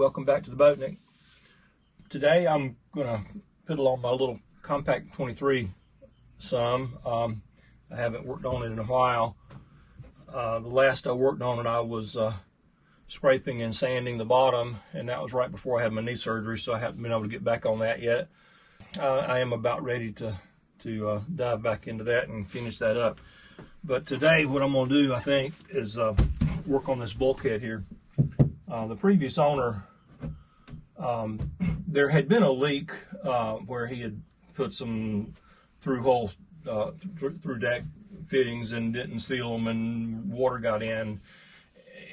welcome back to the Boatnik. Today I'm going to piddle on my little Com-Pac 23 some. I haven't worked on it in a while. The last I worked on it I was scraping and sanding the bottom, and that was right before I had my knee surgery, so I haven't been able to get back on that yet. I am about ready to dive back into that and finish that up. But today what I'm going to do, I think, is work on this bulkhead here. The previous owner, there had been a leak where he had put some through deck fittings and didn't seal them, and water got in.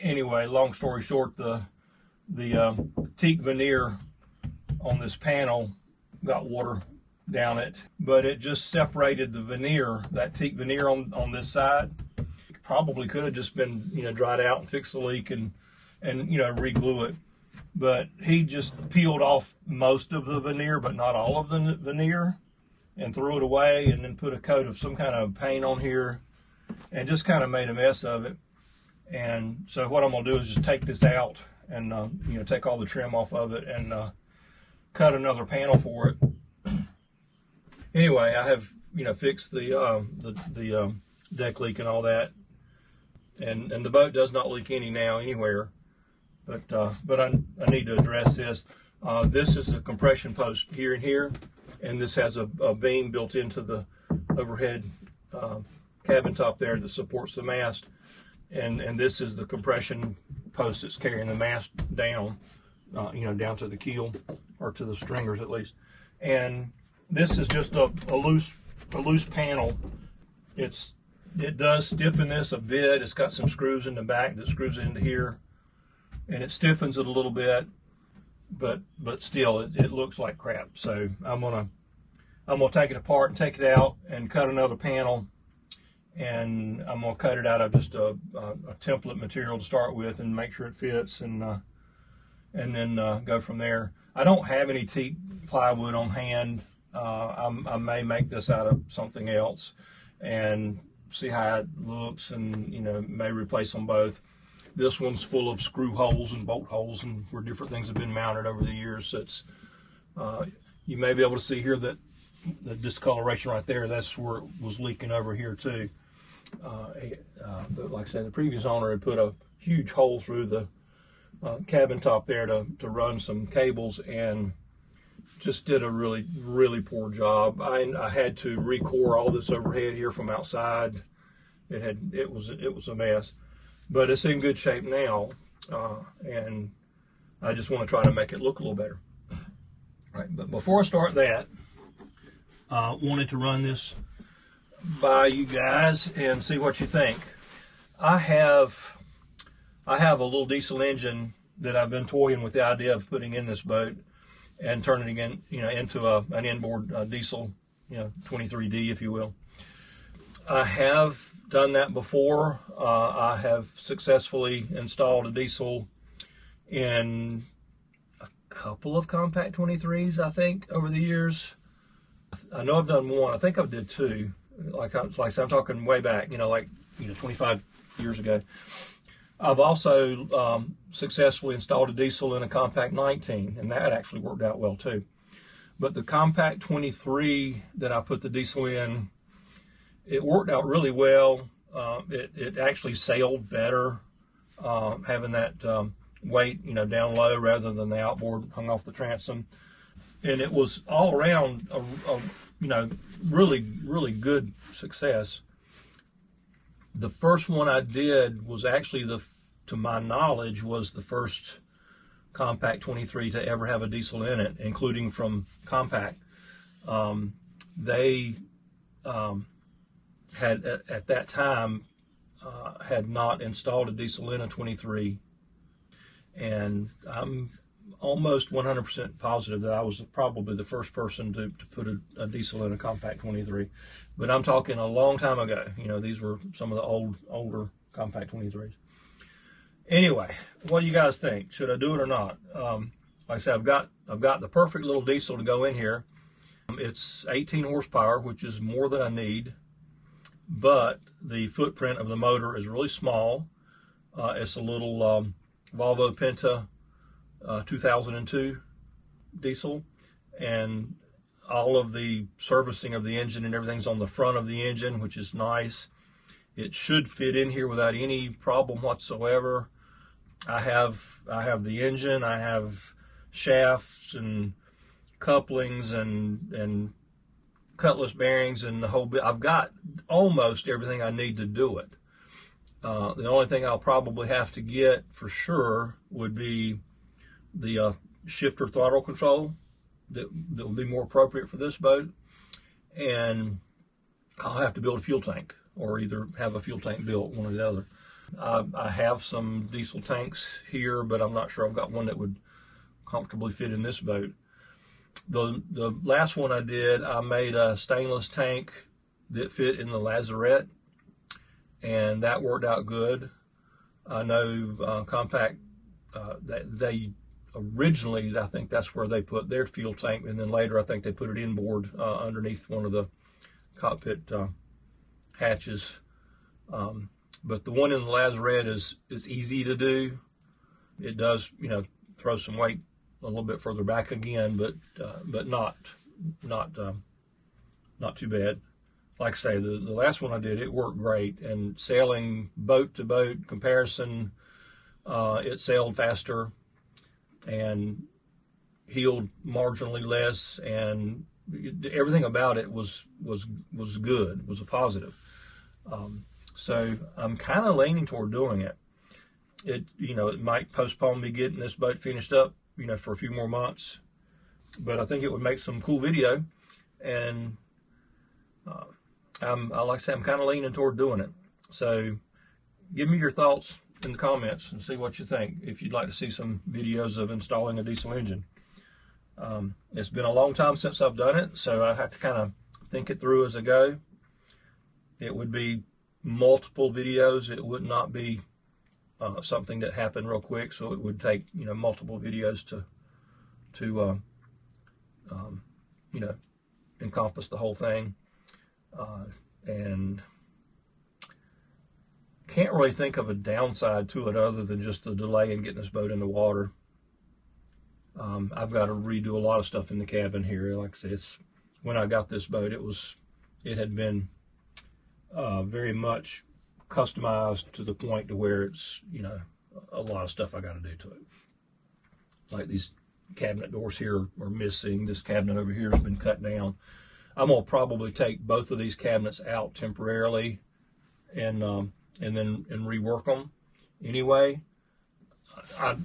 Anyway, long story short, the teak veneer on this panel got water down it, but it just separated the veneer, that teak veneer on this side. It probably could have just been, dried out and fixed the leak and re-glue it. But he just peeled off most of the veneer, but not all of the veneer, and threw it away, and then put a coat of some kind of paint on here, and just kind of made a mess of it. And so what I'm going to do is just take this out and take all the trim off of it and cut another panel for it. Anyway, I have fixed the deck leak and all that, and the boat does not leak anywhere. But I need to address this. This is a compression post here and here, and this has a beam built into the overhead cabin top there that supports the mast, and this is the compression post that's carrying the mast down, down to the keel, or to the stringers at least. And this is just a loose panel. It does stiffen this a bit. It's got some screws in the back that screws into here, and it stiffens it a little bit, but still it looks like crap. So I'm gonna take it apart and take it out and cut another panel, and I'm gonna cut it out of just a template material to start with and make sure it fits, and then go from there. I don't have any teak plywood on hand. I may make this out of something else and see how it looks, and may replace them both. This one's full of screw holes and bolt holes, and where different things have been mounted over the years. So it's you may be able to see here that the discoloration right there, that's where it was leaking over here too. Like I said, the previous owner had put a huge hole through the cabin top there to run some cables, and just did a really poor job. I had to re-core all this overhead here from outside. It was a mess, but it's in good shape now, and I just want to try to make it look a little better. Right, but before I start that, wanted to run this by you guys and see what you think. I have a little diesel engine that I've been toying with the idea of putting in this boat and turning it into an inboard diesel, 23D, if you will. I have done that before. I have successfully installed a diesel in a couple of Com-Pac 23s, I think, over the years. I know I've done one. I think I did two. Like I'm talking way back, 25 years ago. I've also successfully installed a diesel in a Com-Pac 19, and that actually worked out well too. But the Com-Pac 23 that I put the diesel in, it worked out really well. It actually sailed better, having that weight down low rather than the outboard hung off the transom, and it was all around a really good success. The first one I did was actually, to my knowledge, was the first Com-Pac 23 to ever have a diesel in it, including from Com-Pac. They had, at that time, had not installed a diesel in a 23, and I'm almost 100% positive that I was probably the first person to put a diesel in a Com-Pac 23. But I'm talking a long time ago. These were some of the older Com-Pac 23s. Anyway, what do you guys think? Should I do it or not? Like I said, I've got the perfect little diesel to go in here. It's 18 horsepower, which is more than I need, but the footprint of the motor is really small. It's a little Volvo Penta 2002 diesel, and all of the servicing of the engine and everything's on the front of the engine, which is nice. It should fit in here without any problem whatsoever. I have the engine, I have shafts and couplings and cutlass bearings and the whole bit. I've got almost everything I need to do it. The only thing I'll probably have to get for sure would be the shifter throttle control that will be more appropriate for this boat, and I'll have to build a fuel tank, or either have a fuel tank built, one or the other. I have some diesel tanks here, but I'm not sure I've got one that would comfortably fit in this boat. The last one I did, I made a stainless tank that fit in the lazarette, and that worked out good. I know Com-Pac, they originally, I think that's where they put their fuel tank, and then later I think they put it inboard underneath one of the cockpit hatches. But the one in the lazarette is easy to do. It does, throw some weight a little bit further back again, but not too bad. Like I say, the last one I did, it worked great, and sailing boat to boat comparison, it sailed faster and heeled marginally less, and everything about it was good, was a positive. So I'm kind of leaning toward doing it. It might postpone me getting this boat finished up, for a few more months, but I think it would make some cool video, and like I say, I'm kind of leaning toward doing it. So give me your thoughts in the comments and see what you think, if you'd like to see some videos of installing a diesel engine. It's been a long time since I've done it, so I have to kind of think it through as I go. It would be multiple videos. It would not be something that happened real quick, so it would take multiple videos to encompass the whole thing, and can't really think of a downside to it other than just the delay in getting this boat in the water. I've got to redo a lot of stuff in the cabin here. Like I said, when I got this boat, it had been very much customized to the point to where it's a lot of stuff I got to do to it. Like these cabinet doors here are missing. This cabinet over here has been cut down. I'm gonna probably take both of these cabinets out temporarily and rework them. Anyway, I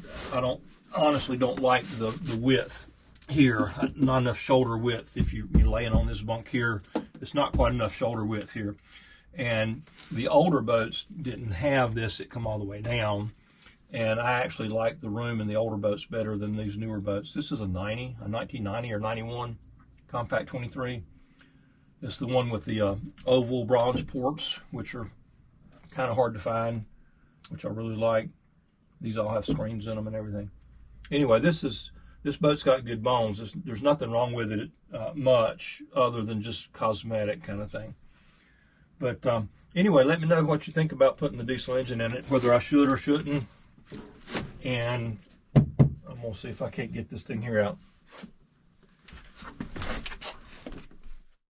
honestly don't like the width here. Not enough shoulder width. If you're laying on this bunk here, it's not quite enough shoulder width here. And the older boats didn't have this that come all the way down, and I actually like the room in the older boats better than these newer boats. This is a 1990 or 91 Com-Pac 23. It's the one with the oval bronze ports, which are kind of hard to find, which I really like. These all have screens in them and everything. Anyway, this boat's got good bones. There's nothing wrong with it much, other than just cosmetic kind of thing. But anyway, let me know what you think about putting the diesel engine in it, whether I should or shouldn't. And I'm going to see if I can't get this thing here out.